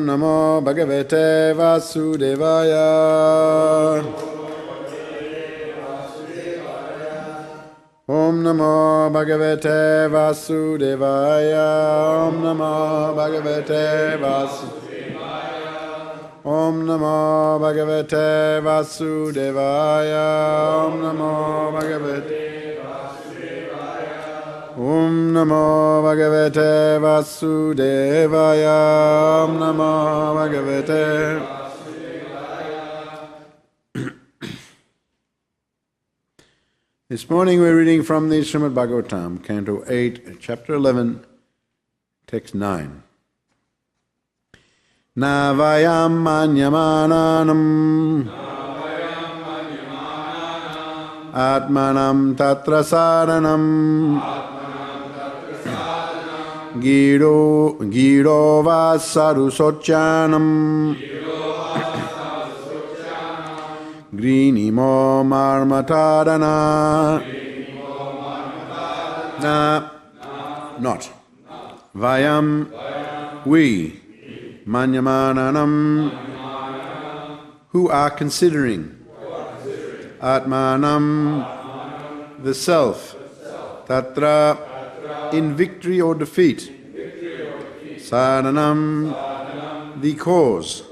Namo Bhagavate Vasudevaya. Om Namo Bhagavate Vasudevaya. Om Namo Bhagavate Vasudevaya. Om Namo Bhagavate Vasudevaya. Om Namo Bhagavate Om Namo Bhagavate Vasudevaya. Om Namo Bhagavate Vasudevaya. This morning we're reading from the Srimad Bhagavatam, Canto 8, Chapter 11, Text 9. Navayam manyamananam atmanam tatra saranam Giro vasaru sochanam Grinimo marmatadana Not Vayam we Manyamananam who are considering Atmanam the self Tatra in victory or defeat. Saranam, the cause.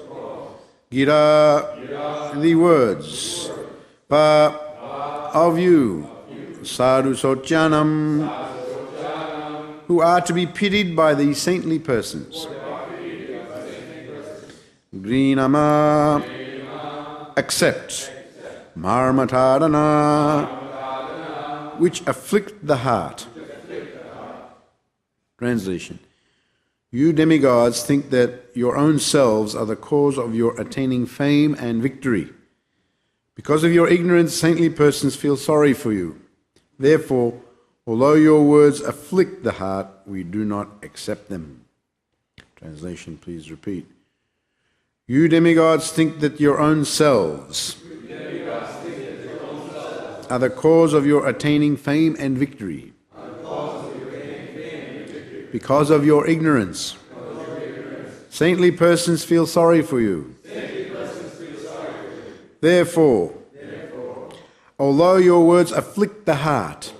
Gira, the words. Pa, of you. Sadhu Sochanam, who are to be pitied by the saintly persons. Grinama, accept. Marmatadana, which afflict the heart. Translation. You demigods think that your own selves are the cause of your attaining fame and victory. Because of your ignorance, saintly persons feel sorry for you. Therefore, although your words afflict the heart, we do not accept them. Translation, please repeat. You demigods think that your own selves are the cause of your attaining fame and victory. Because of your ignorance, saintly persons feel sorry for you. Therefore, although your words afflict the heart,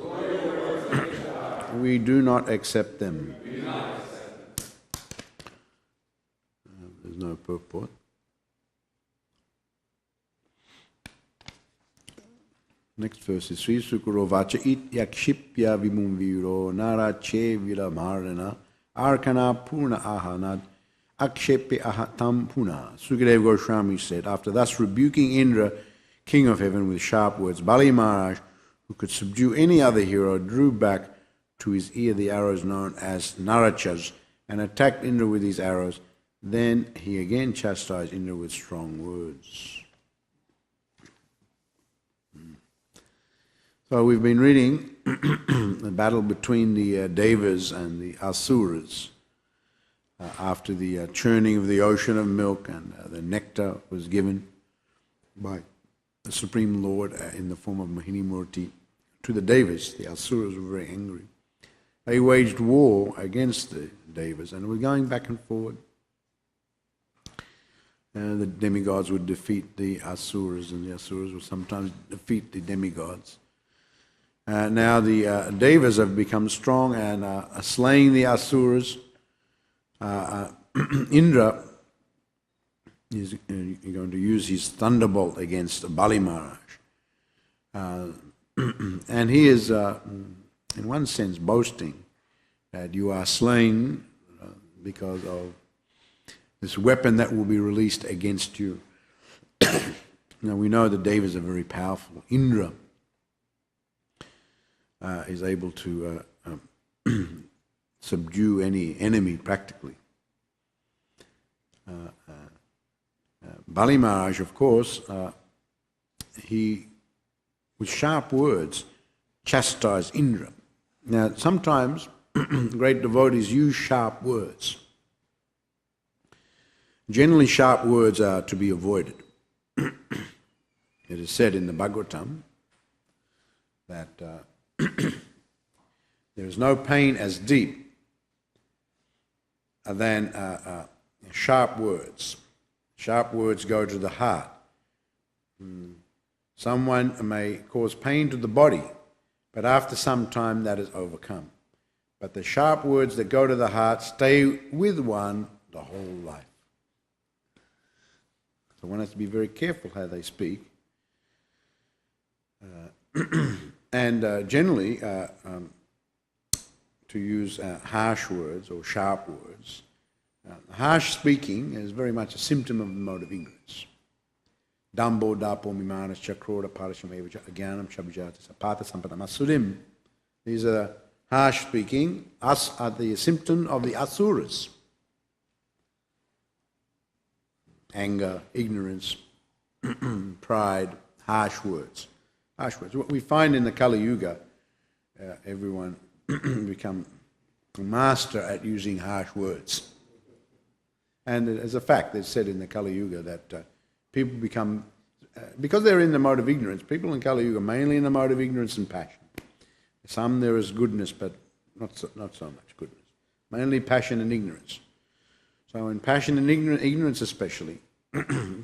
we do not accept them. There's no purport. Next verse is Sri Sukurovacha it yakshipya vimumviro narache vilamarana arkana purna ahanad akshepe ahatam puna. Sukadeva Gosvami said, after thus rebuking Indra, king of heaven, with sharp words, Bali Maharaja, who could subdue any other hero, drew back to his ear the arrows known as naracas and attacked Indra with his arrows. Then he again chastised Indra with strong words. So we've been reading the battle between the Devas and the Asuras after the churning of the ocean of milk, and the nectar was given by the Supreme Lord in the form of Mohini Murti to the Devas. The Asuras were very angry. They waged war against the Devas and were going back and forward. The demigods would defeat the Asuras, and the Asuras would sometimes defeat the demigods. Now the Devas have become strong and are slaying the Asuras. Indra is going to use his thunderbolt against Bali Maharaja. And he is, in one sense, boasting that you are slain because of this weapon that will be released against you. Now we know the Devas are very powerful. Indra is able to subdue any enemy practically. Bali Maharaj, of course, he, with sharp words, chastised Indra. Now, sometimes great devotees use sharp words. Generally, sharp words are to be avoided. It is said in the Bhagavatam that there is no pain as deep than sharp words. Sharp words go to the heart. Someone may cause pain to the body, but after some time that is overcome. But the sharp words that go to the heart stay with one the whole life. So one has to be very careful how they speak. And generally, to use harsh words or sharp words, harsh speaking is very much a symptom of the mode of ignorance. Dambo, dapo, mimanas, chakroda, parashamevacha, agyanam, shabjata, sapata, sampadam, asurim. These are harsh speaking. Us are the symptom of the asuras. Anger, ignorance, pride, harsh words. Harsh words. What we find in the Kali Yuga, everyone become a master at using harsh words. And as a fact, it's said in the Kali Yuga that people become, because they're in the mode of ignorance, people in Kali Yuga are mainly in the mode of ignorance and passion. Some there is goodness, but not so much goodness. Mainly passion and ignorance. So in passion and ignorance especially,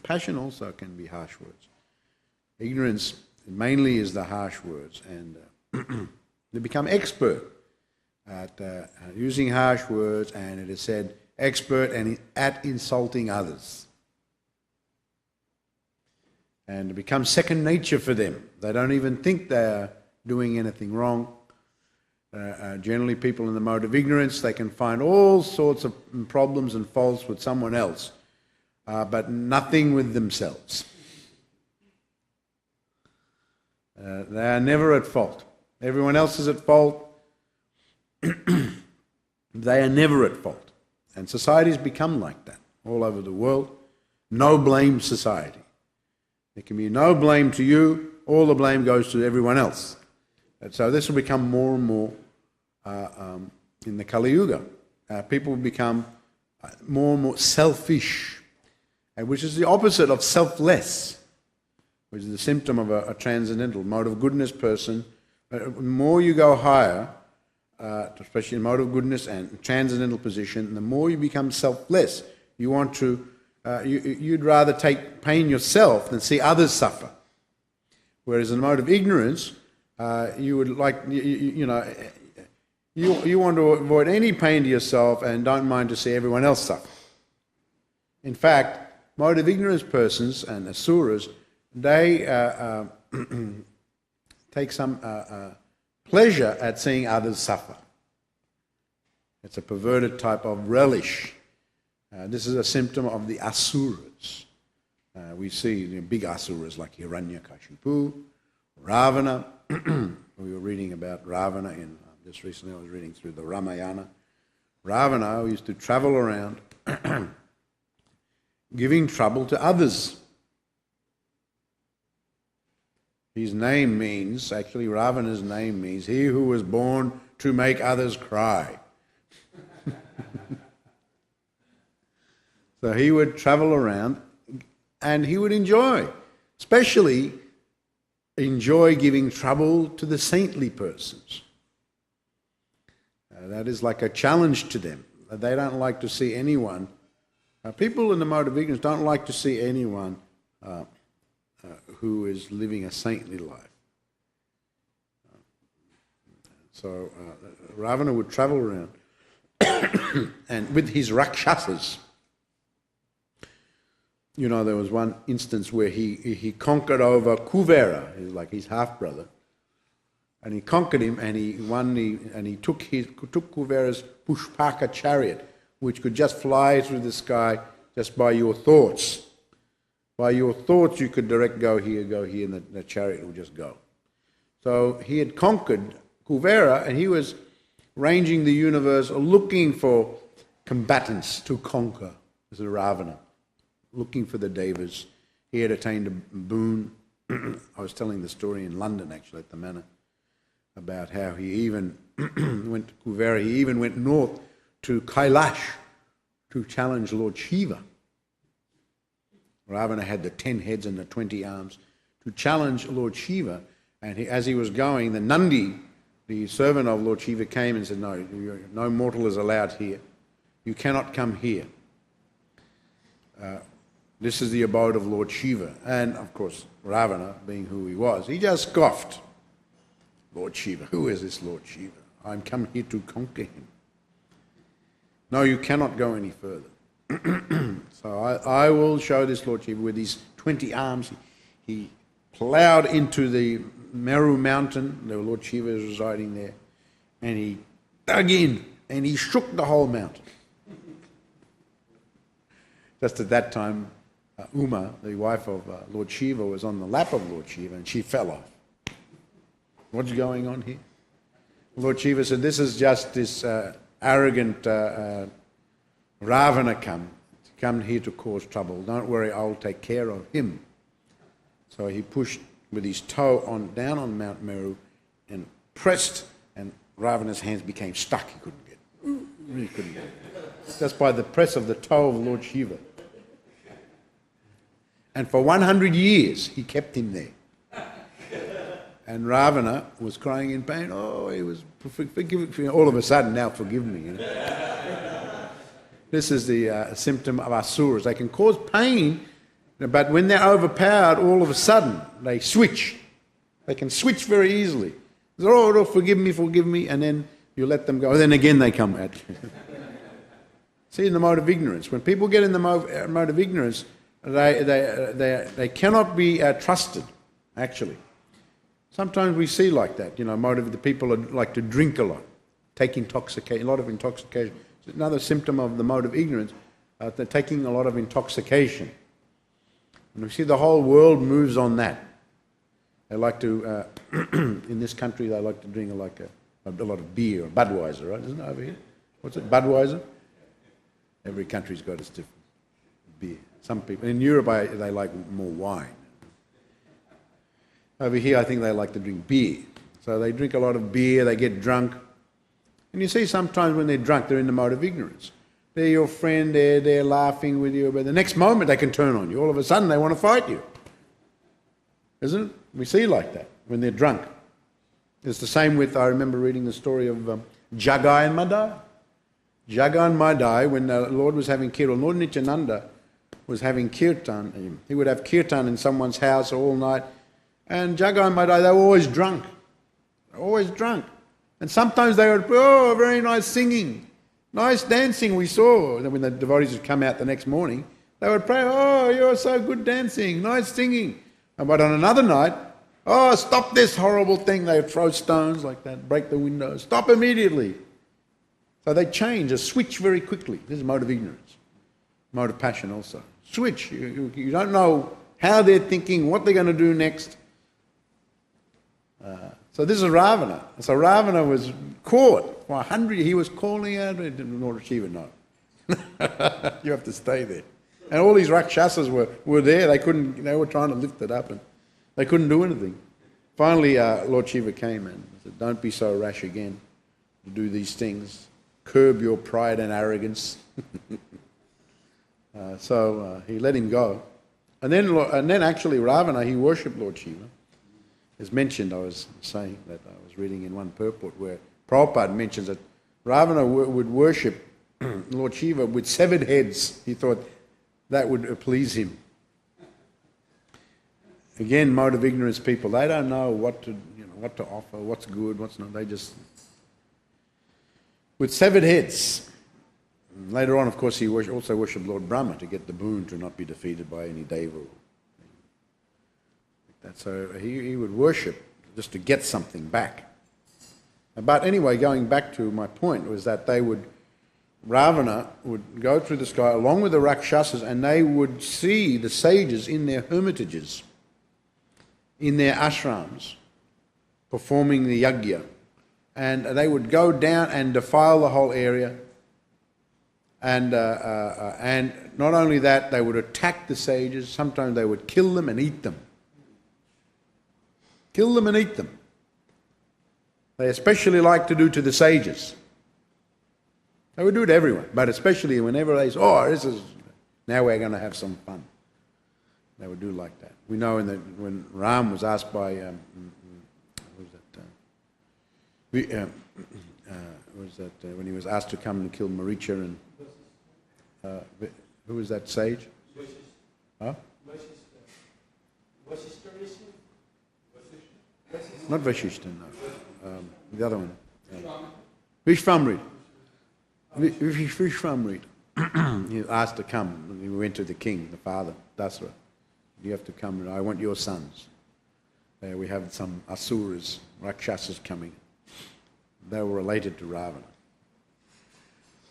passion also can be harsh words. Ignorance mainly is the harsh words, and they become expert at using harsh words, and it is said expert at insulting others. And it becomes second nature for them. They don't even think they are doing anything wrong. Generally, people in the mode of ignorance, they can find all sorts of problems and faults with someone else, but nothing with themselves. They are never at fault. Everyone else is at fault. They are never at fault. And societies become like that all over the world. No blame society. There can be no blame to you. All the blame goes to everyone else. And so this will become more and more in the Kali Yuga. People will become more and more selfish, which is the opposite of selfless, which is the symptom of a transcendental mode of goodness person. The more you go higher, especially in mode of goodness and transcendental position, the more you become selfless. You want to, you'd rather take pain yourself than see others suffer. Whereas in the mode of ignorance, you would like, you want to avoid any pain to yourself and don't mind to see everyone else suffer. In fact, mode of ignorance persons and asuras, they take some pleasure at seeing others suffer. It's a perverted type of relish. This is a symptom of the asuras. We see big asuras like Hiranyakashipu, Ravana. We were reading about Ravana just recently. I was reading through the Ramayana. Ravana used to travel around giving trouble to others. His name means, actually Ravana's name means, he who was born to make others cry. So he would travel around and he would especially enjoy giving trouble to the saintly persons. That is like a challenge to them. They don't like to see anyone. People in the mode of ignorance don't like to see anyone who is living a saintly life. So Ravana would travel around and with his rakshasas. You know, there was one instance where he conquered over Kuvera, like his half-brother, and he conquered him, and he took Kuvera's Pushpaka chariot, which could just fly through the sky just by your thoughts. By your thoughts, you could direct go here, and the chariot would just go. So he had conquered Kuvera, and he was ranging the universe looking for combatants to conquer. This is Ravana, looking for the devas. He had attained a boon. I was telling the story in London, actually, at the manor, about how he even went to Kuvera. He even went north to Kailash to challenge Lord Shiva. Ravana had the 10 heads and the 20 arms to challenge Lord Shiva. And as he was going, the Nandi, the servant of Lord Shiva, came and said, no mortal is allowed here. You cannot come here. this is the abode of Lord Shiva. And of course, Ravana, being who he was, he just scoffed. Lord Shiva, who is this Lord Shiva? I'm come here to conquer him. No, you cannot go any further. So I will show this Lord Shiva with his 20 arms. He ploughed into the Meru mountain. The Lord Shiva is residing there. And he dug in and he shook the whole mountain. Just at that time, Uma, the wife of Lord Shiva, was on the lap of Lord Shiva and she fell off. What's going on here? Lord Shiva said, this is just this arrogant Ravana come here to cause trouble. Don't worry, I'll take care of him. So he pushed with his toe down on Mount Meru and pressed, and Ravana's hands became stuck. He couldn't get it. Really couldn't get it. Just by the press of the toe of Lord Shiva. And for 100 years, he kept him there. And Ravana was crying in pain. Oh, he was forgive. All of a sudden, now forgive me. You know? This is the symptom of asuras. They can cause pain, but when they're overpowered, all of a sudden they switch. They can switch very easily. Oh, forgive me, and then you let them go. Then again they come at you. See, in the mode of ignorance, when people get in the mode of ignorance, they cannot be trusted. Actually. Sometimes we see like that, you know, the people like to drink a lot, take intoxication, a lot of intoxication. It's another symptom of the mode of ignorance. They're taking a lot of intoxication. And we see the whole world moves on that. They like to, in this country, they like to drink a lot of beer, or Budweiser, right? Isn't it over here? What's it, Budweiser? Every country's got its different beer. Some people, in Europe, they like more wine. Over here, I think they like to drink beer. So they drink a lot of beer, they get drunk. And you see sometimes when they're drunk, they're in the mode of ignorance. They're your friend, they're laughing with you, but the next moment they can turn on you. All of a sudden they want to fight you. Isn't it? We see like that when they're drunk. It's the same with, I remember reading the story of Jagai and Madai. Jagai and Madai, when the Lord was having kirtan, Lord Nityananda was having kirtan. He would have kirtan in someone's house all night. And Jagai and Madai, they were always drunk. Always drunk. And sometimes they would, oh, very nice singing. Nice dancing we saw. And when the devotees would come out the next morning, they would pray, oh, you're so good dancing, nice singing. But on another night, oh, stop this horrible thing. They would throw stones like that, break the windows. Stop immediately. So they change, a switch very quickly. This is mode of ignorance. Mode of passion also. Switch. You don't know how they're thinking, what they're going to do next. So this is Ravana. So Ravana was caught for 100 years. He was calling out, Lord Shiva, no. You have to stay there. And all these Rakshasas were there. They were trying to lift it up and they couldn't do anything. Finally, Lord Shiva came and said, don't be so rash again to do these things. Curb your pride and arrogance. So he let him go. And then actually Ravana, he worshipped Lord Shiva. As mentioned, I was saying that I was reading in one purport where Prabhupada mentions that Ravana would worship Lord Shiva with severed heads. He thought that would please him. Again, mode of ignorance people, they don't know what to offer, what's good, what's not. They just, with severed heads. Later on, of course, he also worshipped Lord Brahma to get the boon to not be defeated by any deva. So he would worship just to get something back. But anyway, going back to my point was that Ravana would go through the sky along with the Rakshasas and they would see the sages in their hermitages, in their ashrams, performing the yajna. And they would go down and defile the whole area. And not only that, they would attack the sages. Sometimes they would kill them and eat them. Kill them and eat them. They especially like to do to the sages. They would do it to everyone, but especially whenever they say, oh, now we're going to have some fun. They would do like that. We know when Ram was asked by, when he was asked to come and kill Maricha and, who was that sage? Huh? Not Vashishta, no. The other one. Vishvamrit. Vishvamrit. He asked to come. He went to the king, the father, Dasara. You have to come. I want your sons. We have some asuras, rakshasas coming. They were related to Ravana.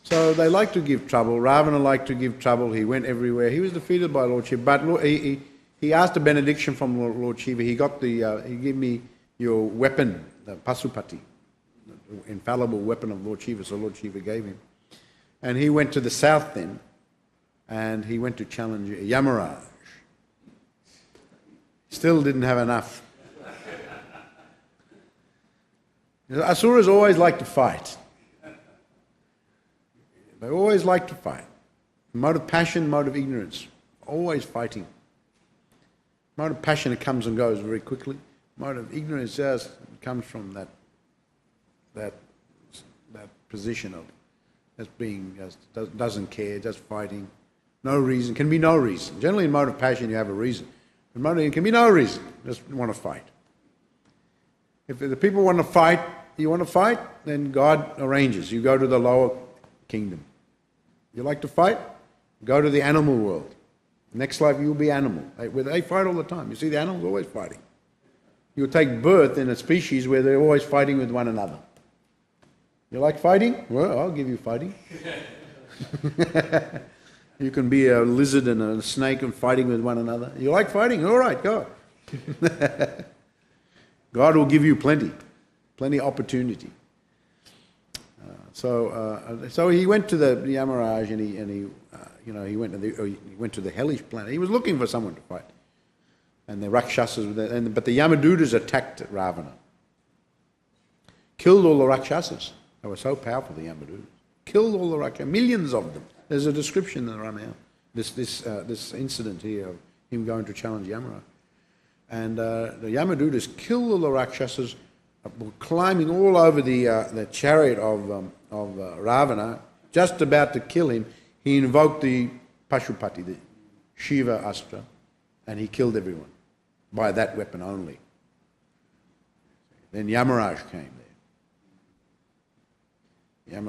So they like to give trouble. Ravana liked to give trouble. He went everywhere. He was defeated by Lord Shiva. But he asked a benediction from Lord Shiva. He got he gave me your weapon, the Pasupati, the infallible weapon of Lord Shiva. So Lord Shiva gave him. And he went to the south then, and he went to challenge Yamaraj. Still didn't have enough. Asuras always like to fight. They always like to fight. Mode of passion, mode of ignorance. Always fighting. Mode of passion, it comes and goes very quickly. Mode of ignorance just comes from that position of just being, just doesn't care, just fighting. No reason. Can be no reason. Generally in mode of passion you have a reason. In mode of, can be no reason. Just want to fight. If the people want to fight, you want to fight, then God arranges. You go to the lower kingdom. You like to fight? Go to the animal world. Next life you'll be animal. They fight all the time. You see the animals always fighting. You'll take birth in a species where they're always fighting with one another. You like fighting? Well, I'll give you fighting. You can be a lizard and a snake and fighting with one another. You like fighting? All right, go. God will give you plenty opportunity. So he went to the Yamaraj and he went to the hellish planet. He was looking for someone to fight, and the Rakshasas but the Yamadutas attacked Ravana, killed all the Rakshasas. They were so powerful, the Yamadutas. Killed all the Rakshasas, millions of them. There's a description in the Ramayana. This incident here of him going to challenge Yamaraj, and the Yamadutas killed all the Rakshasas. Were climbing all over the chariot of Ravana, just about to kill him. He invoked the Pashupati, the Shiva Astra, and he killed everyone by that weapon only. Then Yamaraj came there.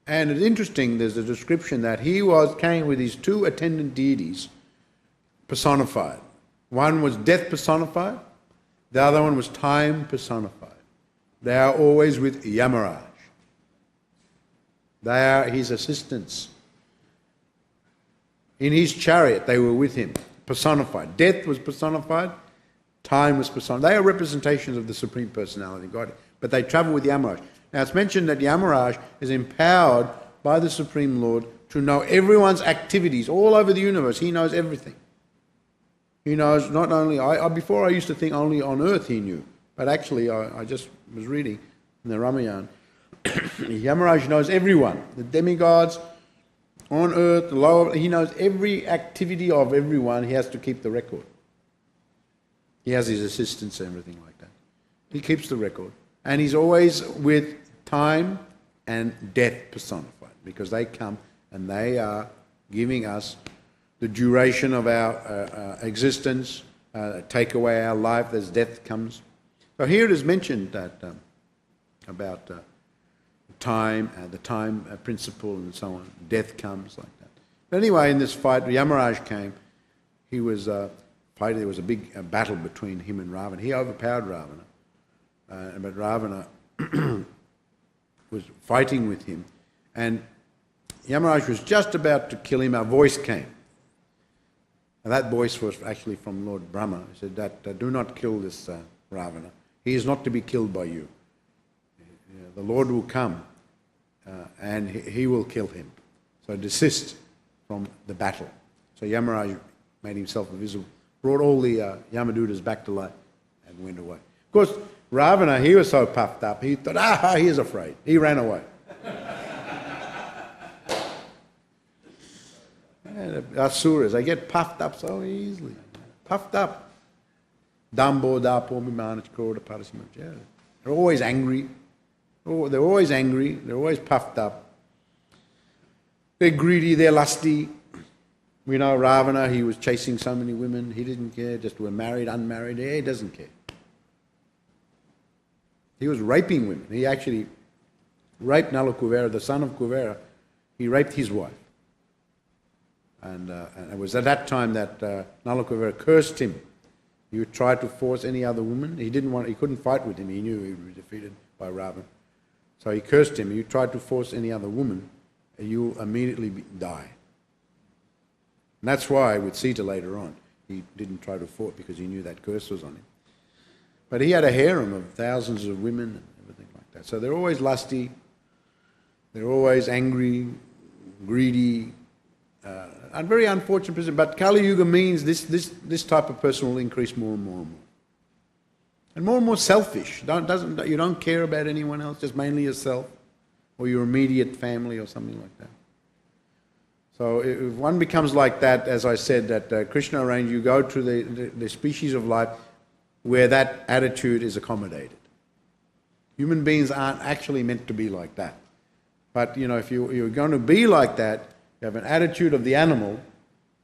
And it's interesting, there's a description that he came with his two attendant deities personified. One was death personified, the other one was time personified. They are always with Yamaraj. They are his assistants. In his chariot, they were with him, personified. Death was personified, time was personified. They are representations of the Supreme Personality of God, but they travel with Yamaraj. Now it's mentioned that Yamaraj is empowered by the Supreme Lord to know everyone's activities all over the universe. He knows everything. He knows not only, before I used to think only on earth he knew, but actually I just was reading in the Ramayana, Yamaraj knows everyone, the demigods on earth, the lower, he knows every activity of everyone. He has to keep the record. He has his assistants and everything like that. He keeps the record. And he's always with time and death personified, because they come and they are giving us the duration of our existence, take away our life as death comes. So here it is mentioned that about time, the time principle and so on. Death comes like that. But anyway, in this fight, Yamaraj came. He was fighting. There was a big battle between him and Ravana. He overpowered Ravana, but Ravana was fighting with him, and Yamaraj was just about to kill him. A voice came. And that voice was actually from Lord Brahma. He said that do not kill this Ravana. He is not to be killed by you. The Lord will come and he will kill him. So desist from the battle. So Yamaraj made himself invisible, brought all the Yamadutas back to life and went away. Of course, Ravana, he was so puffed up, he thought, he is afraid. He ran away. Asuras, they get puffed up so easily. Puffed up. Dambo, dapo, mimanach, kroda, parasimach. They're always angry. They're always angry. They're always puffed up. They're greedy. They're lusty. We know Ravana, he was chasing so many women, he didn't care, just were married, unmarried, he doesn't care. He was raping women. He actually raped Nala Kuvera, the son of Kuvera. He raped his wife. And it was at that time that Nala Kuvera cursed him. He tried to force any other woman. He couldn't fight with him. He knew he would be defeated by Ravana. So he cursed him. You try to force any other woman, you'll immediately die. And that's why with Sita later on, he didn't try to force because he knew that curse was on him. But he had a harem of thousands of women and everything like that. So they're always lusty, they're always angry, greedy, and very unfortunate person. But Kali Yuga means this type of person will increase more and more and more. And more selfish. You don't care about anyone else, just mainly yourself or your immediate family or something like that. So if one becomes like that, as I said, that Krishna arranged, you go to the species of life where that attitude is accommodated. Human beings aren't actually meant to be like that. But, if you're going to be like that, you have an attitude of the animal,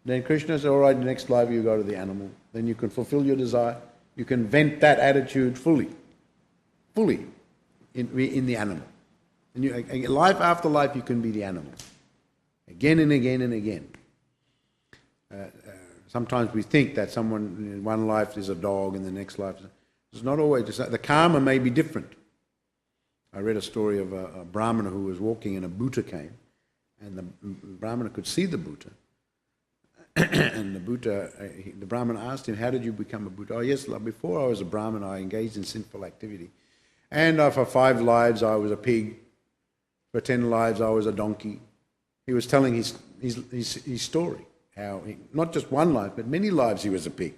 then Krishna says, all right, the next life you go to the animal. Then you can fulfill your desire. You can vent that attitude fully in the animal. And life after life, you can be the animal. Again and again and again. Sometimes we think that someone in one life is a dog and the next life it's not always. The karma may be different. I read a story of a Brahmana who was walking and a Buddha came, and the Brahmana could see the Buddha. And the Brahmana asked him, how did you become a Buddha? Oh yes, before I was a Brahmana, I engaged in sinful activity. And for 5 lives I was a pig. For 10 lives I was a donkey. He was telling his story. How not just one life, but many lives he was a pig.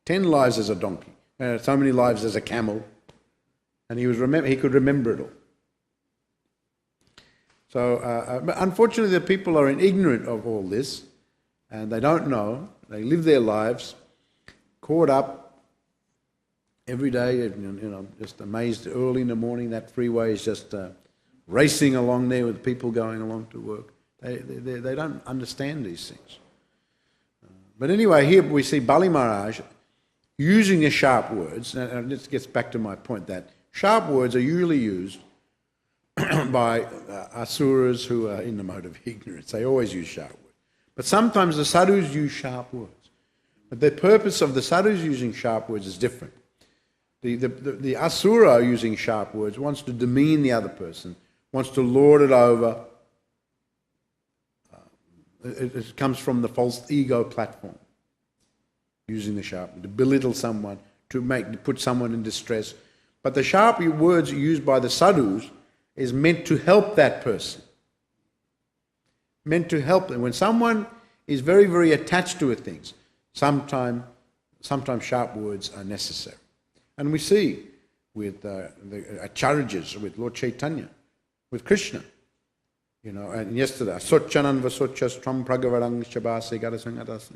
10 lives as a donkey. So many lives as a camel. And he could remember it all. So, but unfortunately the people are ignorant of all this. And they don't know. They live their lives caught up every day, just amazed early in the morning. That freeway is just racing along there with people going along to work. They don't understand these things. But anyway, here we see Bali Maharaja using the sharp words. And this gets back to my point that sharp words are usually used by asuras who are in the mode of ignorance. They always use sharp words. But sometimes the sadhus use sharp words. But the purpose of the sadhus using sharp words is different. The asura using sharp words wants to demean the other person, wants to lord it over. It comes from the false ego platform, using the sharp, to belittle someone, to put someone in distress. But the sharp words used by the sadhus is meant to help that person. Meant to help them. When someone is very, very attached to things, sometimes sharp words are necessary. And we see with the acharyas, with Lord Chaitanya, with Krishna, and yesterday, Sochanan vasochas tram pragavarang shabase garasangadas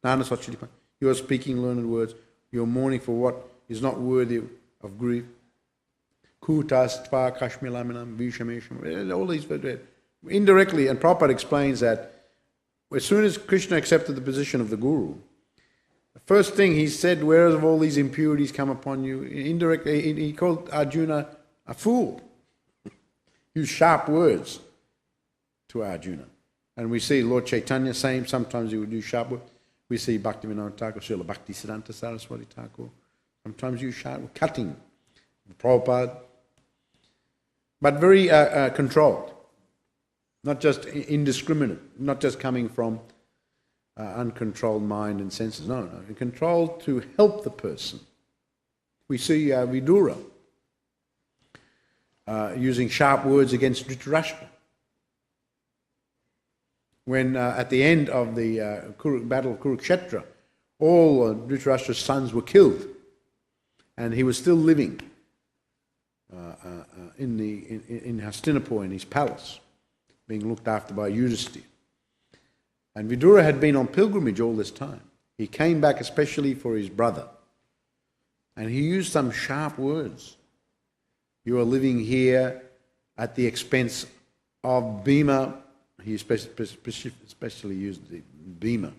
nana sochilipa. You are speaking learned words. You are mourning for what is not worthy of grief. Kutas tva kashmilaminam vishamesham. All these indirectly, and Prabhupada explains that as soon as Krishna accepted the position of the Guru, the first thing he said, where have all these impurities come upon you? Indirectly, he called Arjuna a fool. Used sharp words to Arjuna. And we see Lord Chaitanya same, sometimes he would use sharp words. We see Bhaktivinoda Thakur, Srila Bhaktisiddhanta Saraswati Thakur, sometimes use sharp words, cutting. Prabhupada. But very controlled. Not just indiscriminate, not just coming from uncontrolled mind and senses. No. Controlled to help the person. We see Vidura using sharp words against Dhritarashtra. When at the end of the battle of Kurukshetra, all Dhritarashtra's sons were killed, and he was still living in Hastinapur, in his palace, being looked after by Yudhisthira. And Vidura had been on pilgrimage all this time. He came back especially for his brother. And he used some sharp words. You are living here at the expense of Bhima. He especially used the Bhima.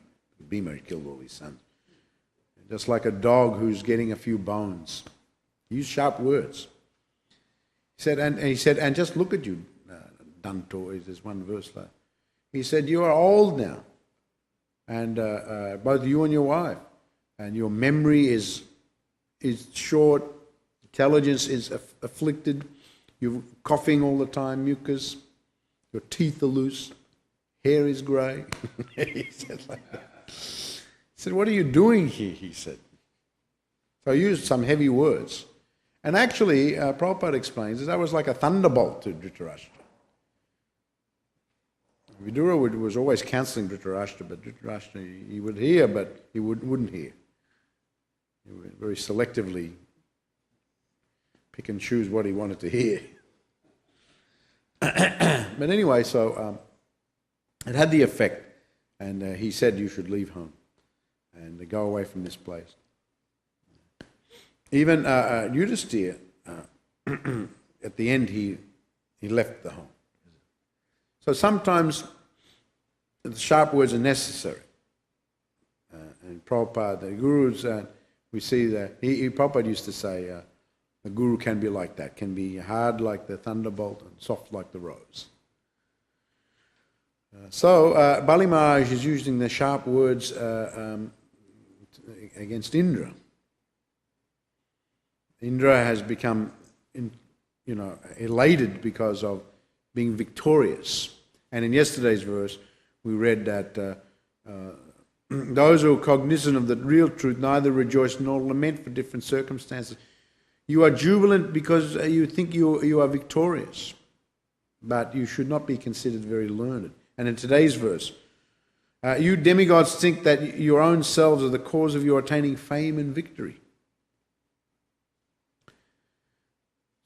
Bhima had killed all his sons. Just like a dog who's getting a few bones. Use sharp words. He said, and just look at you, Danto, there's one verse there. He said, you are old now, and both you and your wife, and your memory is short, intelligence is afflicted, you're coughing all the time, mucus, your teeth are loose, hair is grey. He said like that. He said, what are you doing here, he said. So I used some heavy words. And actually, Prabhupada explains, that was like a thunderbolt to Dhritarashtra. Vidura was always counselling Dhritarashtra, but Dhritarashtra, he would hear, but he wouldn't hear. He would very selectively pick and choose what he wanted to hear. But anyway, so it had the effect, and he said you should leave home and go away from this place. Even Yudhisthira, at the end, he left the home. So sometimes the sharp words are necessary. And Prabhupada, the gurus, we see that, Prabhupada used to say, a guru can be like that, can be hard like the thunderbolt and soft like the rose. So Bali Maharaj is using the sharp words against Indra. Indra has become, elated because of being victorious. And in yesterday's verse, we read that those who are cognizant of the real truth neither rejoice nor lament for different circumstances. You are jubilant because you think you are victorious, but you should not be considered very learned. And in today's verse, you demigods think that your own selves are the cause of your attaining fame and victory.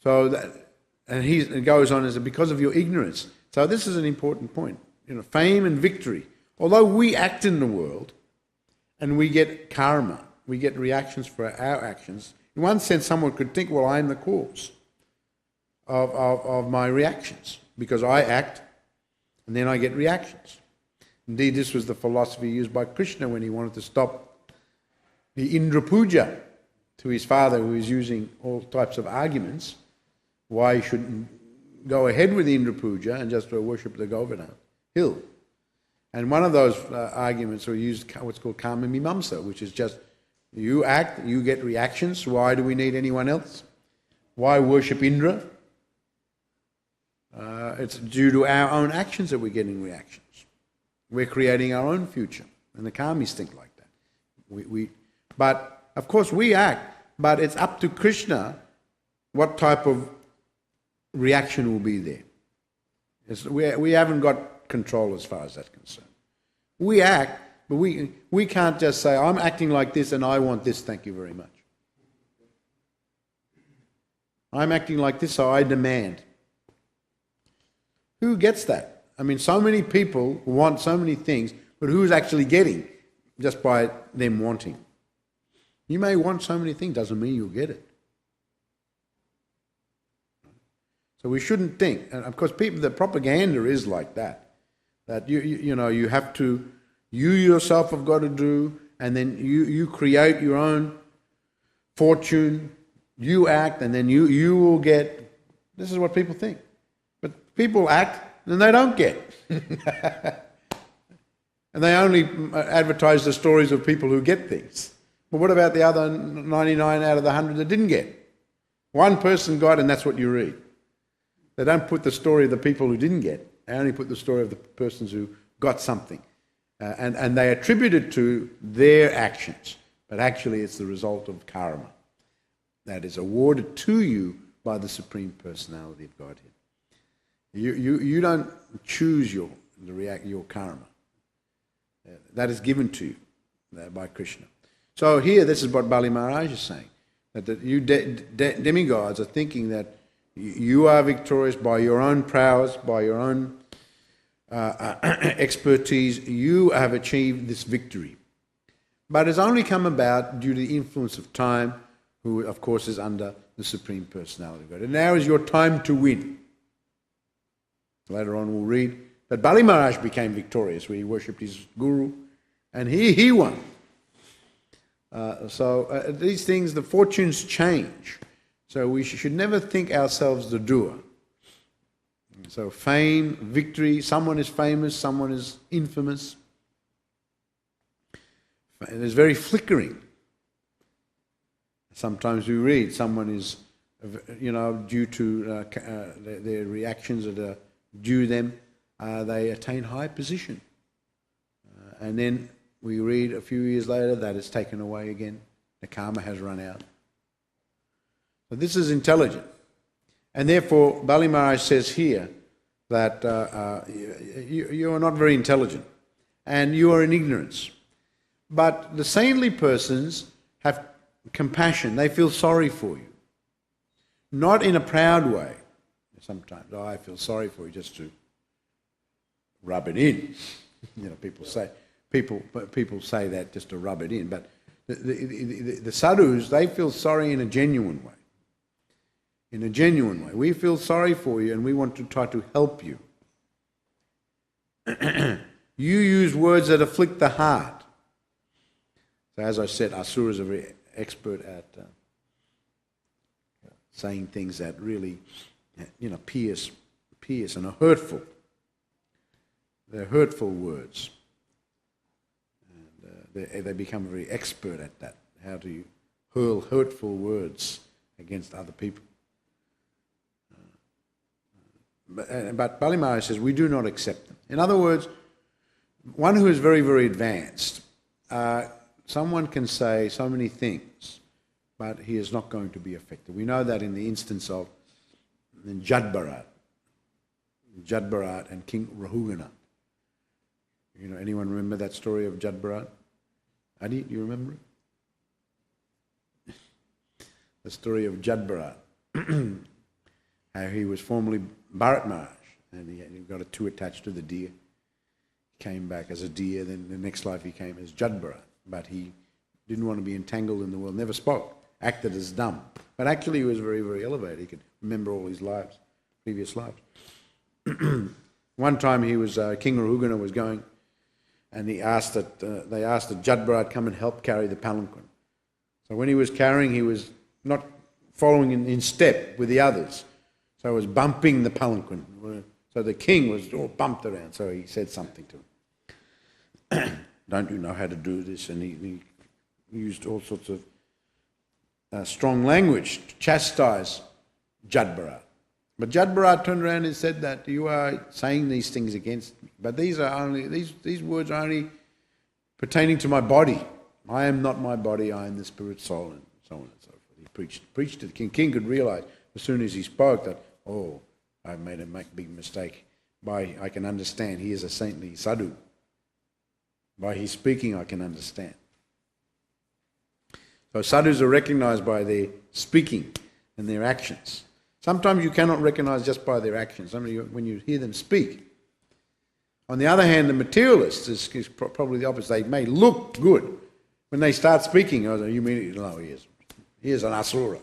So it goes on as because of your ignorance. So this is an important point. Fame and victory. Although we act in the world and we get karma, we get reactions for our actions, in one sense someone could think, well, I am the cause of my reactions because I act and then I get reactions. Indeed, this was the philosophy used by Krishna when he wanted to stop the Indra Puja to his father, who was using all types of arguments why he shouldn't go ahead with the Indra Puja and just worship the Govardhan hill. And one of those arguments were used what's called karma mimamsa, which is just you act, you get reactions. Why do we need anyone else? Why worship Indra? It's due to our own actions that we're getting reactions. We're creating our own future. And the karmis think like that. But, of course, we act, but it's up to Krishna what type of reaction will be there. We haven't got control as far as that's concerned. We act, but we can't just say, I'm acting like this and I want this, thank you very much. I'm acting like this, so I demand. Who gets that? I mean, so many people want so many things, but who's actually getting just by them wanting? You may want so many things, doesn't mean you'll get it. So we shouldn't think, and of course the propaganda is like that. That you have to, you yourself have got to do, and then you create your own fortune, you act, and then you will get. This is what people think. But people act and they don't get. And they only advertise the stories of people who get things. But what about the other 99 out of the 100 that didn't get? One person got, and that's what you read. They don't put the story of the people who didn't get. They only put the story of the persons who got something. And they attribute it to their actions. But actually it's the result of karma that is awarded to you by the Supreme Personality of Godhead. You don't choose your karma. That is given to you by Krishna. So here, this is what Bali Maharaj is saying. That you demigods are thinking that you are victorious by your own prowess, by your own expertise. You have achieved this victory. But it's only come about due to the influence of time, who of course is under the Supreme Personality of God. And now is your time to win. Later on we'll read that Bali Maharaj became victorious when he worshipped his guru And he won. These things, the fortunes change. So we should never think ourselves the doer. So fame, victory, someone is famous, someone is infamous. And it's very flickering. Sometimes we read someone is, due to their reactions that are due them, they attain high position. And then we read a few years later that it's taken away again. The karma has run out. So this is intelligent. And therefore, Bali Maharaj says here that you are not very intelligent and you are in ignorance. But the saintly persons have compassion. They feel sorry for you. Not in a proud way. Sometimes, I feel sorry for you, just to rub it in. People say that just to rub it in. But the sadhus, they feel sorry in a genuine way. In a genuine way. We feel sorry for you and we want to try to help you. You use words that afflict the heart. So as I said, asuras are very expert at saying things that really, pierce and are hurtful. They're hurtful words. And they become very expert at that, how to hurl hurtful words against other people. But Bali Maharaj says, we do not accept them. In other words, one who is very, very advanced, someone can say so many things, but he is not going to be affected. We know that in the instance of Jadbharat and King Rahugana. Anyone remember that story of Jadbharat? Adi, do you remember it? The story of Jadbharat. How he was formerly Bharat Maharaj, and he got too attached to the deer. He came back as a deer, then the next life he came as Jadbharat. But he didn't want to be entangled in the world, never spoke, acted as dumb. But actually he was very, very elevated. He could remember all his lives, previous lives. One time he was, King Rahugana was going, and they asked that Jadbharat come and help carry the palanquin. So when he was carrying, he was not following in step with the others. So he was bumping the palanquin. So the king was all bumped around. So he said something to him. Don't you know how to do this? And he used all sorts of strong language to chastise Jadbharat. But Jadbharat turned around and said that you are saying these things against me. But these words are only pertaining to my body. I am not my body, I am the spirit soul, and so on and so forth. He preached to the king. King could realize as soon as he spoke that, I've made a big mistake. I can understand he is a saintly sadhu. By his speaking, I can understand. So sadhus are recognized by their speaking and their actions. Sometimes you cannot recognize just by their actions. When you hear them speak. On the other hand, the materialists is probably the opposite. They may look good. When they start speaking, you immediately know he is an asura.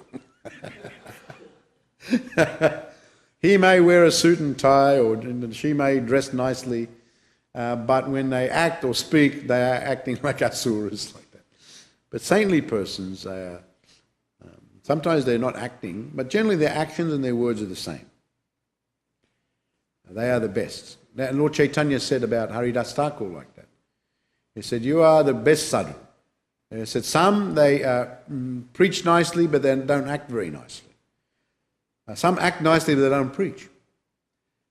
He may wear a suit and tie, or she may dress nicely, but when they act or speak, they are acting like asuras, like that. But saintly persons, sometimes they're not acting, but generally their actions and their words are the same. They are the best. Lord Chaitanya said about Haridas Thakur like that. He said, you are the best sadhu. He said, some, they preach nicely, but they don't act very nicely. Some act nicely, but they don't preach.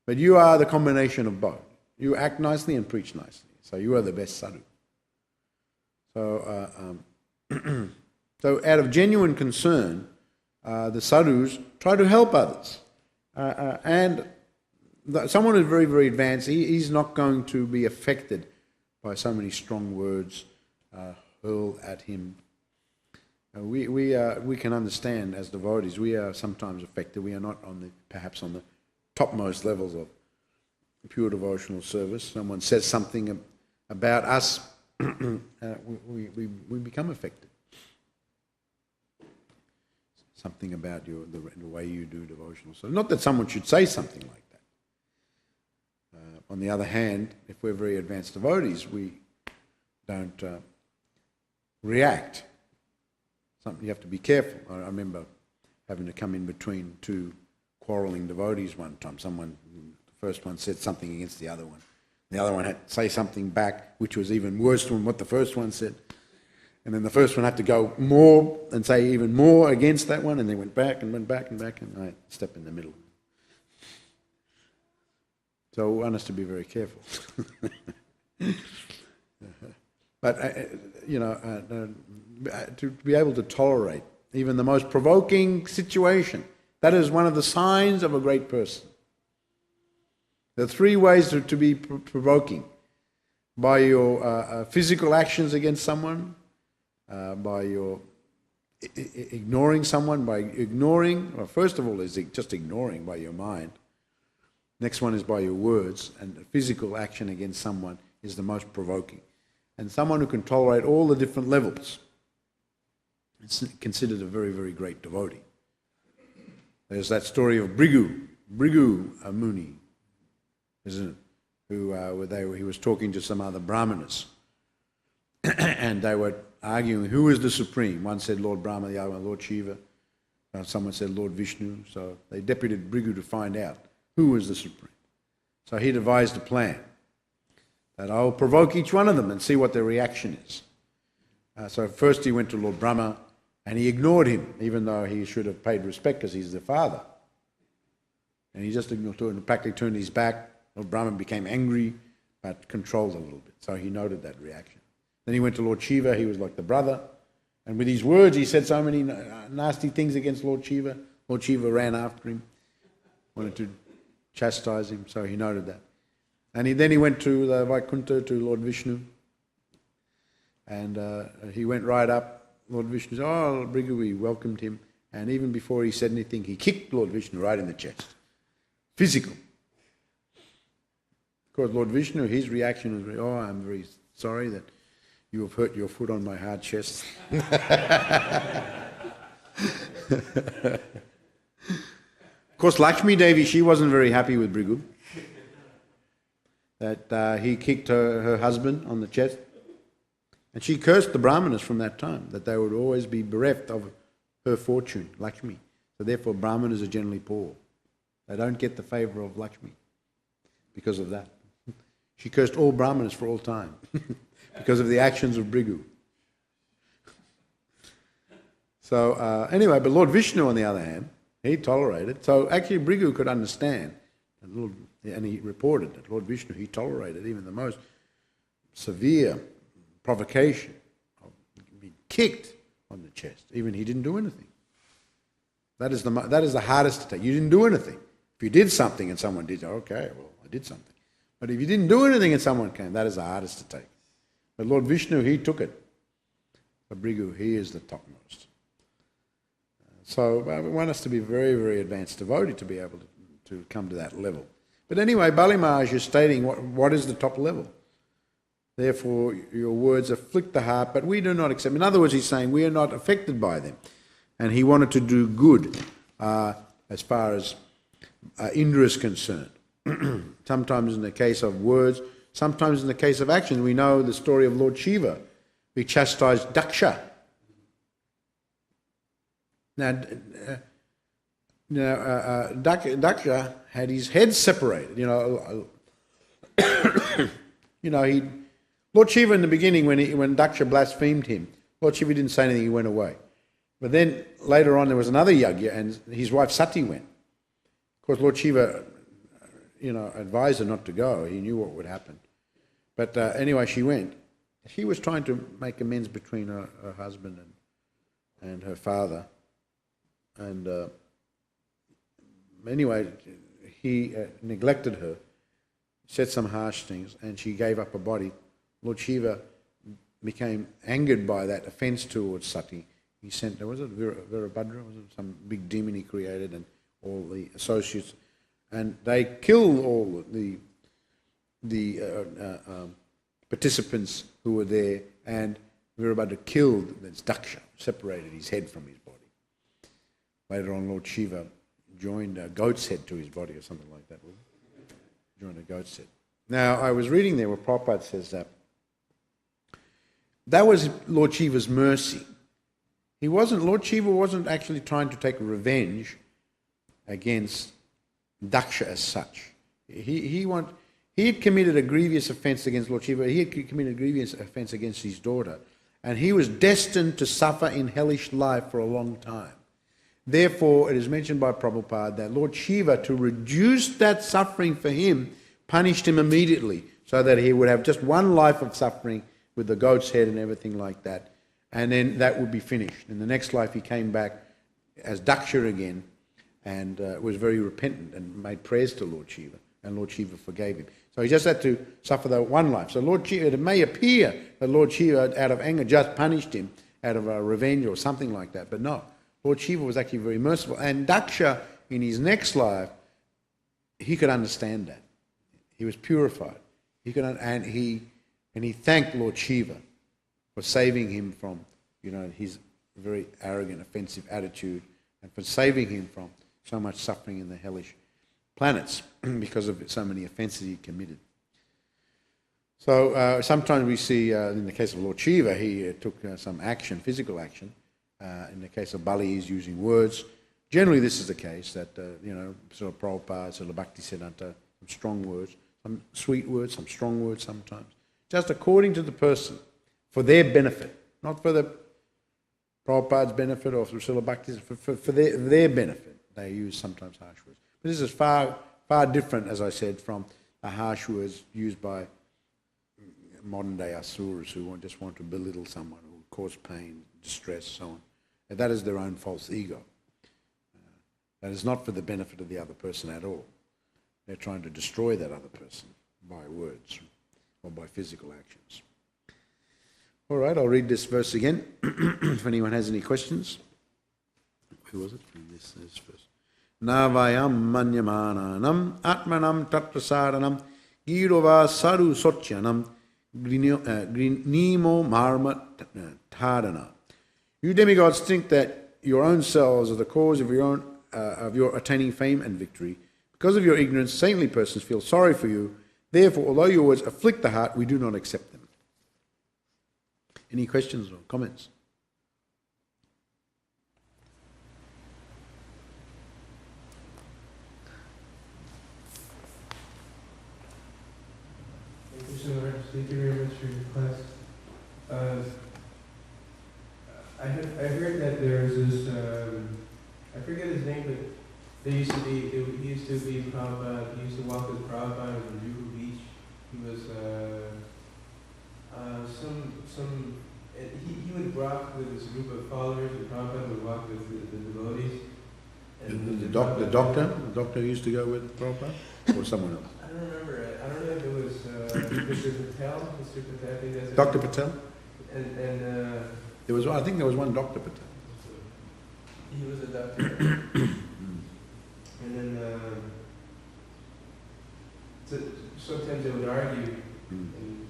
But you are the combination of both. You act nicely and preach nicely. So you are the best sadhu. So, so out of genuine concern, the sadhus try to help others. And someone who's very, very advanced, he's not going to be affected by so many strong words hurled at him. We can understand as devotees, we are sometimes affected. We are not perhaps on the topmost levels of pure devotional service. Someone says something about us, we become affected. Something about the way you do devotional service. Not that someone should say something like that. On the other hand, if we're very advanced devotees, we don't react. Something you have to be careful. I remember having to come in between two quarrelling devotees one time. The first one said something against the other one. The other one had to say something back, which was even worse than what the first one said. And then the first one had to go more and say even more against that one, and they went back and went back and back, and I stepped in the middle. So one has to be very careful. But, to be able to tolerate even the most provoking situation, that is one of the signs of a great person. There are three ways to be provoking: by your physical actions against someone, by your ignoring someone, first of all is just ignoring by your mind. Next one is by your words, and physical action against someone is the most provoking. And someone who can tolerate all the different levels is considered a very, very great devotee. There's that story of Bhrigu Muni, isn't it? He was talking to some other brahmanas, and they were arguing who is the supreme. One said Lord Brahma, the other one Lord Shiva. Someone said Lord Vishnu. So they deputed Bhrigu to find out who was the supreme. So he devised a plan that I'll provoke each one of them and see what their reaction is. So first he went to Lord Brahma, and he ignored him, even though he should have paid respect because he's the father. And he just ignored him and practically turned his back. Lord Brahma became angry, but controlled a little bit. So he noted that reaction. Then he went to Lord Shiva. He was like the brother. And with his words, he said so many nasty things against Lord Shiva. Lord Shiva ran after him, wanted to chastise him, so he noted that. And then he went to the Vaikuntha, to Lord Vishnu. And he went right up. Lord Vishnu said, oh, Bhrigu, he welcomed him. And even before he said anything, he kicked Lord Vishnu right in the chest. Physical. Of course, Lord Vishnu, his reaction was, oh, I'm very sorry that you have hurt your foot on my hard chest. Of course, Lakshmi Devi, she wasn't very happy with Bhrigu, that he kicked her husband on the chest. And she cursed the Brahmanas from that time, that they would always be bereft of her fortune, Lakshmi. So therefore, Brahmanas are generally poor. They don't get the favour of Lakshmi because of that. She cursed all Brahmanas for all time because of the actions of Bhrigu. So anyway, but Lord Vishnu, on the other hand, he tolerated. So actually Bhrigu could understand, and he reported that Lord Vishnu, he tolerated even the most severe provocation of being kicked on the chest. Even he didn't do anything. That is the hardest to take. You didn't do anything. If you did something and someone did, okay, well, I did something. But if you didn't do anything and someone came, that is the hardest to take. But Lord Vishnu, he took it. But Bhrigu, he is the topmost. So one has to be very, very advanced devotee to be able to come to that level. But anyway, Bali Maharaja is stating what is the top level. Therefore, your words afflict the heart, but we do not accept. In other words, he's saying we are not affected by them. And he wanted to do good as far as Indra is concerned. Sometimes in the case of words, sometimes in the case of action. We know the story of Lord Shiva. He chastised Daksha. Now, Daksha had his head separated. Lord Shiva in the beginning, when Daksha blasphemed him, Lord Shiva didn't say anything, he went away. But then later on there was another yajna and his wife Sati went. Of course Lord Shiva, advised her not to go. He knew what would happen. But anyway, she went. She was trying to make amends between her husband and her father. And anyway, he neglected her, said some harsh things, and she gave up her body. Lord Shiva became angered by that offence towards Sati. He sent, was it Virabhadra, was it some big demon he created, and all the associates, and they killed all the participants who were there, and Virabhadra killed Daksha, separated his head from his body. Later on, Lord Shiva joined a goat's head to his body or something like that. Joined a goat's head. Now, I was reading there where Prabhupada says that that was Lord Shiva's mercy. Lord Shiva wasn't actually trying to take revenge against Daksha as such. He had committed a grievous offence against Lord Shiva. He had committed a grievous offence against his daughter. And he was destined to suffer in hellish life for a long time. Therefore, it is mentioned by Prabhupada that Lord Shiva, to reduce that suffering for him, punished him immediately so that he would have just one life of suffering with the goat's head and everything like that. And then that would be finished. In the next life, he came back as Daksha again and was very repentant and made prayers to Lord Shiva. And Lord Shiva forgave him. So he just had to suffer that one life. So Lord Shiva, it may appear that Lord Shiva, out of anger, just punished him out of revenge or something like that. But no, Lord Shiva was actually very merciful. And Daksha, in his next life, he could understand that. He was purified. And he thanked Lord Shiva for saving him from, his very arrogant, offensive attitude, and for saving him from so much suffering in the hellish planets because of so many offences he committed. So sometimes we see, in the case of Lord Shiva, he took some action, physical action. In the case of Bali, he's using words. Generally, this is the case that, sort of Prabhupada, sort of Bhaktisiddhanta, some strong words, some sweet words, some strong words sometimes, just according to the person, for their benefit, not for the Prabhupada's benefit or for Srila Bhaktisiddhanta, for their benefit. They use sometimes harsh words. But this is far, far different, as I said, from the harsh words used by modern-day asuras who just want to belittle someone, who cause pain, distress, so on. And that is their own false ego. That is not for the benefit of the other person at all. They're trying to destroy that other person by words or by physical actions. All right, I'll read this verse again, if anyone has any questions. Who was it? This is first. Navayam manyamananam atmanam tatrasaranam girova saru sotyanam grinimo marma tadana. You demigods think that your own selves are the cause of your attaining fame and victory. Because of your ignorance, saintly persons feel sorry for you. Therefore, although your words afflict the heart, we do not accept them. Any questions or comments? Thank you very much for your class. I heard that there's this, I forget his name, but he used to be Prabhupada. He used to walk with Prabhupada on Juhu Beach. He was he would walk with this group of followers, and Prabhupada would walk with the devotees. And the doctor used to go with Prabhupada, or someone else? I don't remember. I don't know if it was Mr. Patel. I think that's Dr. Patel? And I think there was one Dr. Patel. He was a doctor. And then sometimes they would argue, and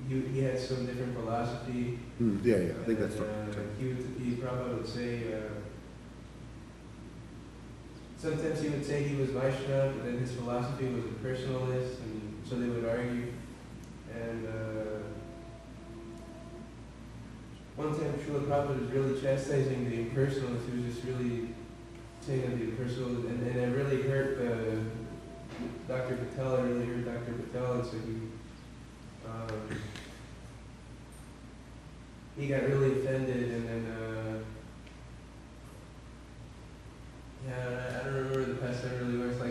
he had some different philosophy. Yeah, I think that's Dr. Patel. He probably would say. Sometimes he would say he was Vaishnava, but then his philosophy was impersonalist, and so they would argue. And one time Srila Prabhupada was really chastising the impersonalists. He was just really saying that the impersonal, and it really hurt Dr. Patel. It really hurt Dr. Patel, and so he got really offended, and then I don't remember the past time really well, so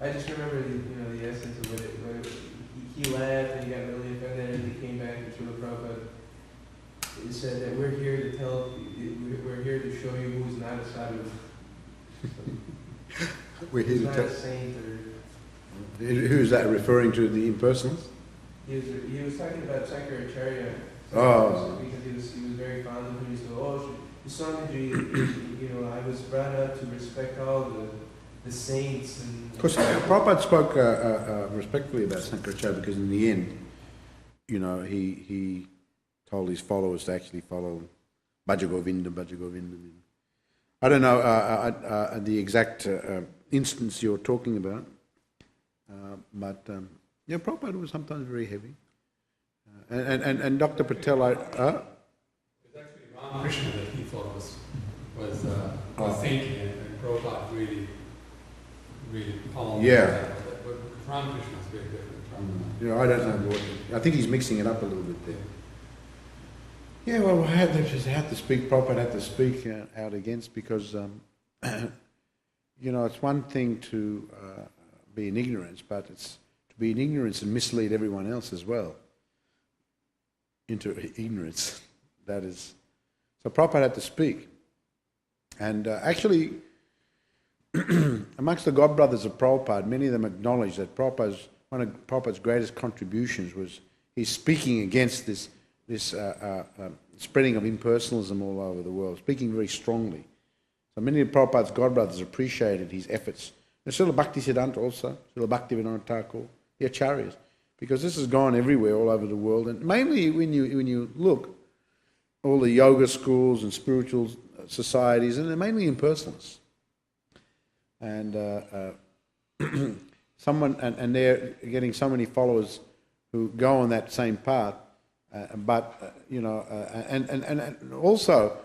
I just remember the essence of it. He laughed and he got really offended, and he came back and Srila Prabhupada. He said that we're here to show you who's not a sadhu. We're here to tell. A saint who is that referring to? The impersonalists? He was talking about Shankaracharya. Because he was very fond of him. He said, Swamiji, I was brought up to respect all the saints. Of course, Prabhupada spoke respectfully about Shankaracharya because in the end, he told his followers to actually follow Bhaja Govinda. I don't know the exact instance you're talking about, but Prabhupada was sometimes very heavy. And Dr. Patel, It's actually Ramakrishna that he thought was saintly, and Prabhupada really pummeled that. But Ramakrishna is very different. I don't know I think he's mixing it up a little bit there. Yeah, well, I had to speak proper, I had to speak out against, because, it's one thing to be in ignorance, but it's to be in ignorance and mislead everyone else as well into ignorance. That is. So Prabhupada had to speak. And actually, amongst the godbrothers of Prabhupada, many of them acknowledge that one of Prabhupada's greatest contributions was he's speaking against this spreading of impersonalism all over the world, speaking very strongly. So many of Prabhupada's godbrothers appreciated his efforts. And Srila Bhaktisiddhanta also, Srila Bhaktivinoda Thakur, the Acharyas, because this has gone everywhere all over the world. And mainly when you look, all the yoga schools and spiritual societies, and they're mainly impersonalists. And and they're getting so many followers who go on that same path. And also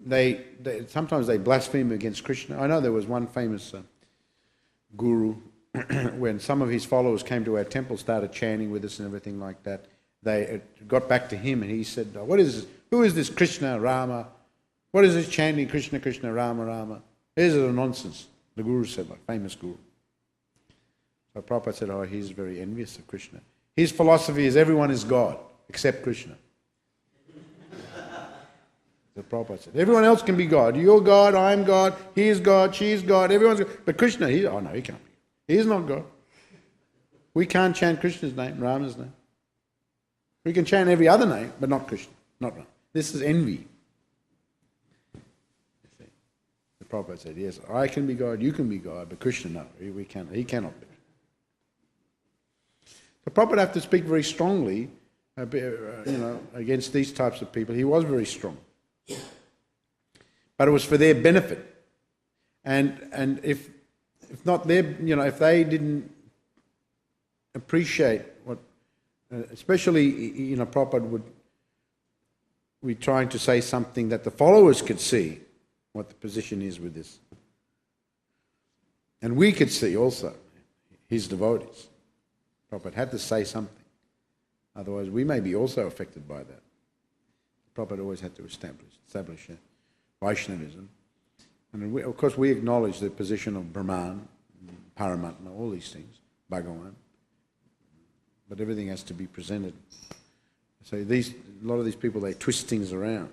they sometimes they blaspheme against Krishna. I know there was one famous guru when some of his followers came to our temple, started chanting with us and everything like that. They got back to him and he said, "What is this? Who is this Krishna Rama? What is this chanting Krishna Krishna Rama Rama? This is a nonsense." The guru said, like famous guru. So Prabhupada said, "Oh, he's very envious of Krishna. His philosophy is everyone is God except Krishna." The Prabhupada said, "Everyone else can be God. You're God, I'm God, he is God, she is God, everyone's God. But Krishna, he can't be. He's not God. We can't chant Krishna's name, Rama's name. We can chant every other name, but not Krishna, not Rama. This is envy." The Prabhupada said, "Yes, I can be God, you can be God, but Krishna, no, he cannot be." The Prabhupada have to speak very strongly, against these types of people. He was very strong, but it was for their benefit. And if not their, if they didn't appreciate what, especially, Prabhupada would be trying to say something that the followers could see what the position is with this, and we could see also his devotees. Prabhupada had to say something. Otherwise, we may be also affected by that. Prabhupada always had to establish Vaishnavism. And of course, we acknowledge the position of Brahman, Paramatma, all these things, Bhagavan. But everything has to be presented. So a lot of these people, they twist things around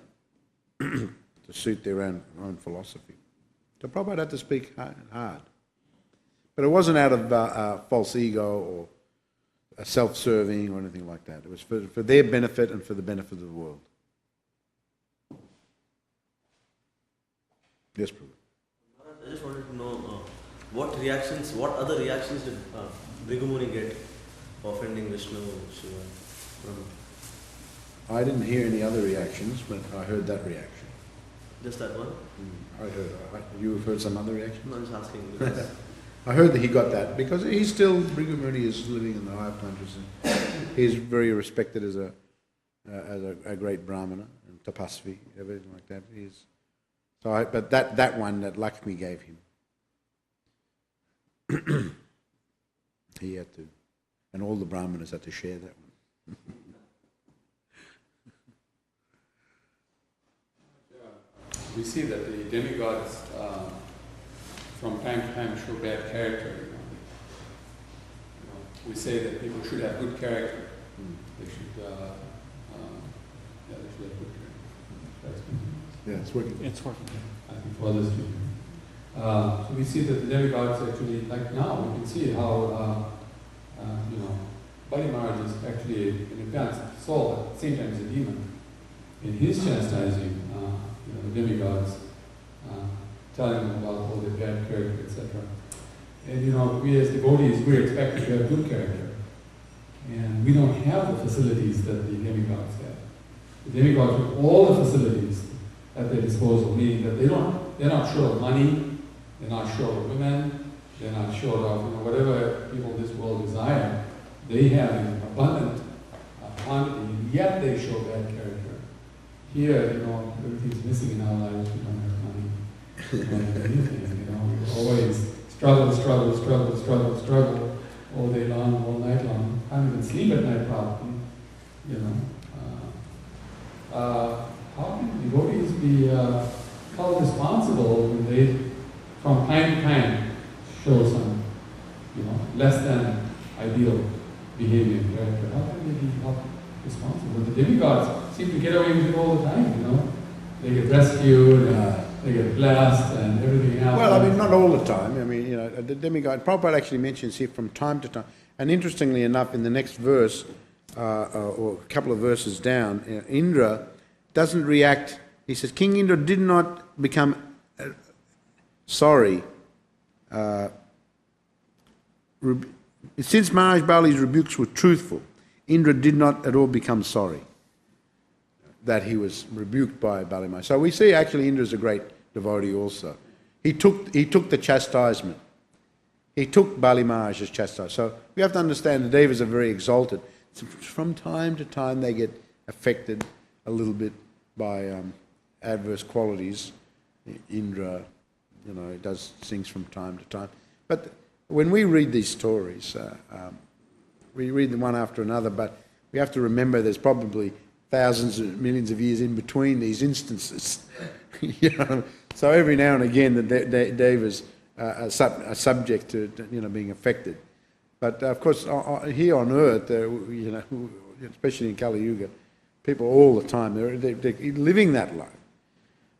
to suit their own philosophy. So Prabhupada had to speak hard. But it wasn't out of false ego or self-serving or anything like that. It was for their benefit and for the benefit of the world. Yes, Prabhu. I just wanted to know what other reactions did Bhrigu get for offending Vishnu, Shiva? I didn't hear any other reactions, but I heard that reaction. Just that one? I heard. You've heard some other reactions? No, I'm just asking because I heard that he got that because he's still, Bhrigu Muni is living in the higher planters, and he's very respected as a great Brahmana and tapasvi, everything like that. But that one that Lakshmi gave him, he had to, and all the Brahmanas had to share that one. We see that the demigods from time to time show bad character. We say that people should have good character. They should, they should have good character. Yeah, it's working. It's working. I think for others too. So we see that the demigods actually, like now, we can see how Bali Maharaja is actually an advanced soul at the same time as a demon. In his chastising, the demigods, telling them about all their bad character, etc. And we as devotees, we're expected to have good character. And we don't have the facilities that the demigods have. The demigods have all the facilities at their disposal, meaning that they're not short of money, they're not short of women, they're not short of whatever people in this world desire. They have in abundant quantity, in yet they show bad character. Here, everything's missing in our lives. We don't have money, we don't have anything, we always struggle all day long, all night long. Can't even sleep at night probably, How can devotees be held responsible when they, from time to time, show some, less than ideal behavior and character? How can they be held responsible? The demigods seem to get away with it all the time, They get rescued, and they get blessed, and everything else. Well, I mean, not all the time. I mean, the demigod, Prabhupada actually mentions here from time to time. And interestingly enough, in the next verse, or a couple of verses down, Indra doesn't react. He says, King Indra did not become sorry. Since Maharaj Bali's rebukes were truthful, Indra did not at all become sorry that he was rebuked by Bali Maharaja. So we see actually Indra is a great devotee also. He took the chastisement. He took Bali Maharaja's chastisement. So we have to understand the devas are very exalted. So from time to time they get affected a little bit by adverse qualities. Indra, he does things from time to time. But when we read these stories, we read them one after another, but we have to remember there's probably thousands and millions of years in between these instances. So every now and again the devas are subject to being affected. But of course here on earth, especially in Kali Yuga, people all the time, they're living that life.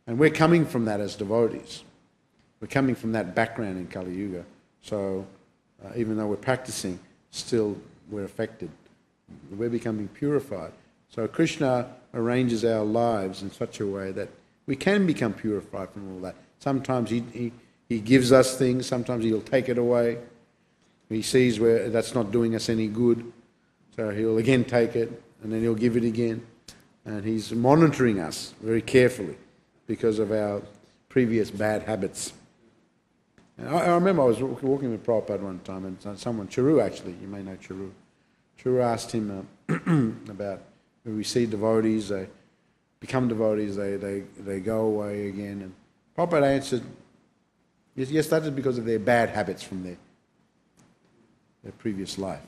And we're coming from that as devotees. We're coming from that background in Kali Yuga. So even though we're practicing, still we're affected. We're becoming purified. So Krishna arranges our lives in such a way that we can become purified from all that. Sometimes he gives us things, sometimes he'll take it away. He sees where that's not doing us any good, so he'll again take it, and then he'll give it again. And he's monitoring us very carefully because of our previous bad habits. And I remember I was walking with Prabhupada one time, and someone, Charu actually, you may know Charu. Charu asked him about when we see devotees, they become devotees, they go away again. And Prabhupada answered, yes, that is because of their bad habits from their previous life.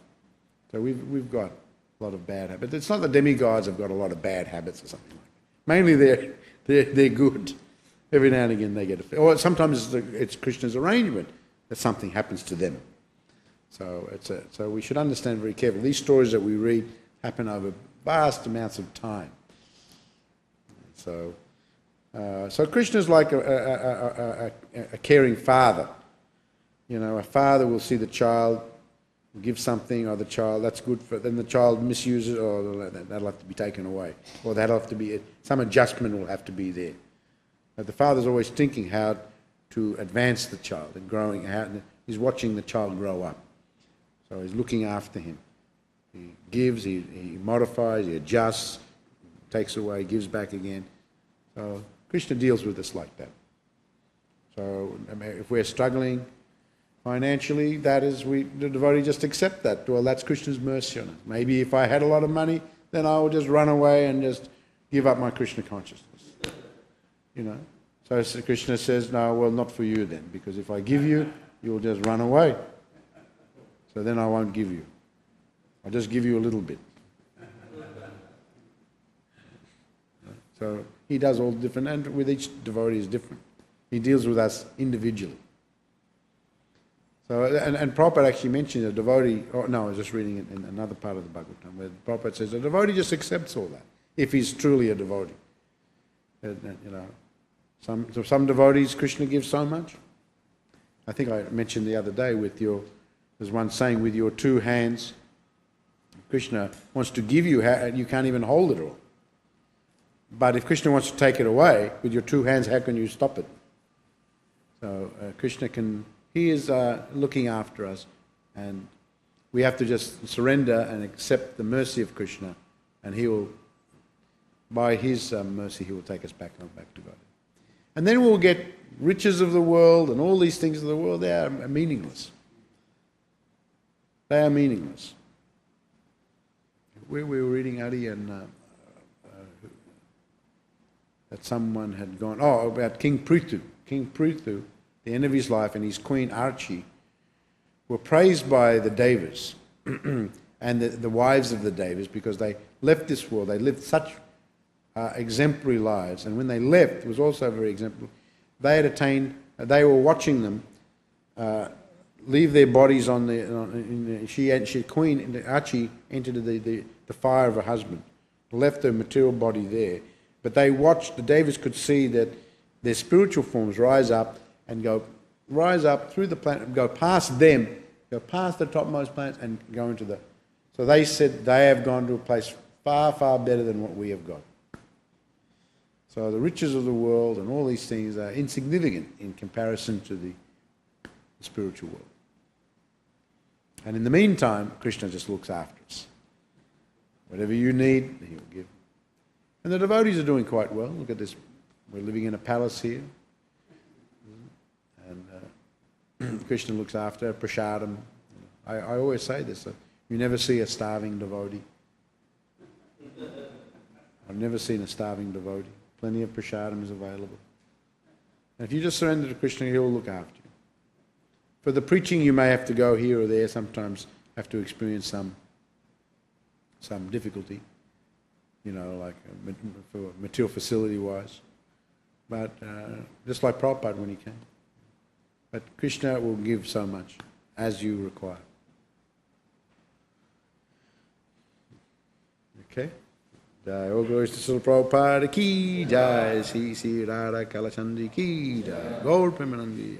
So we've got a lot of bad habits. It's not the demigods have got a lot of bad habits or something like that. Mainly they're good. Every now and again they get affected. Or sometimes it's Krishna's arrangement that something happens to them. So so we should understand very carefully. These stories that we read happen over vast amounts of time. So Krishna's like a caring father. A father will see the child, give something, or the child, that's good for, then the child misuses, or that'll have to be taken away. Or that'll have to be, some adjustment will have to be there. But the father's always thinking how to advance the child and growing out. He's watching the child grow up. So he's looking after him. He gives, he modifies, he adjusts, takes away, gives back again. So Krishna deals with us like that. So if we're struggling financially, the devotee just accept that. Well, that's Krishna's mercy on us. Maybe if I had a lot of money, then I would just run away and just give up my Krishna consciousness. So Krishna says, no, well, not for you then, because if I give you, you'll just run away. So then I won't give you. I'll just give you a little bit. So he does all different, and with each devotee is different. He deals with us individually. So, and Prabhupada actually mentioned a devotee, I was just reading it in another part of the Bhagavatam, where Prabhupada says a devotee just accepts all that, if he's truly a devotee. Some devotees, Krishna gives so much. I think I mentioned the other day there's one saying, with your two hands, Krishna wants to give you, you can't even hold it all. But if Krishna wants to take it away, with your two hands, how can you stop it? So Krishna he is looking after us, and we have to just surrender and accept the mercy of Krishna, and he will, by his mercy, he will take us back to God. And then we'll get riches of the world and all these things of the world. They are meaningless. They are meaningless. where we were reading Adi and that someone had gone, about King Prithu. King Prithu, the end of his life, and his queen Archie were praised by the Devas and the wives of the Devas because they left this world. They lived such exemplary lives, and when they left, it was also very exemplary. They had attained. They were watching them leave their bodies on the. Queen Archie entered the fire of her husband, left her material body there. But they watched. The Devas could see that their spiritual forms rise up through the planet, go past them, go past the topmost planets, and go into the. So they said they have gone to a place far, far better than what we have got. So the riches of the world and all these things are insignificant in comparison to the spiritual world. And in the meantime, Krishna just looks after us. Whatever you need, he will give. And the devotees are doing quite well. Look at this. We're living in a palace here. And Krishna looks after prasadam. I always say this. You never see a starving devotee. I've never seen a starving devotee. Plenty of prasadam is available. And if you just surrender to Krishna, he will look after you. For the preaching, you may have to go here or there. Sometimes have to experience some difficulty. Like for material facility-wise. But just like Prabhupada when he came. But Krishna will give so much as you require. Okay? Jai, all glories to Srila Prabhupada ki jai, Sri Radha Kalachandi ki jai, Gaur Premanandi.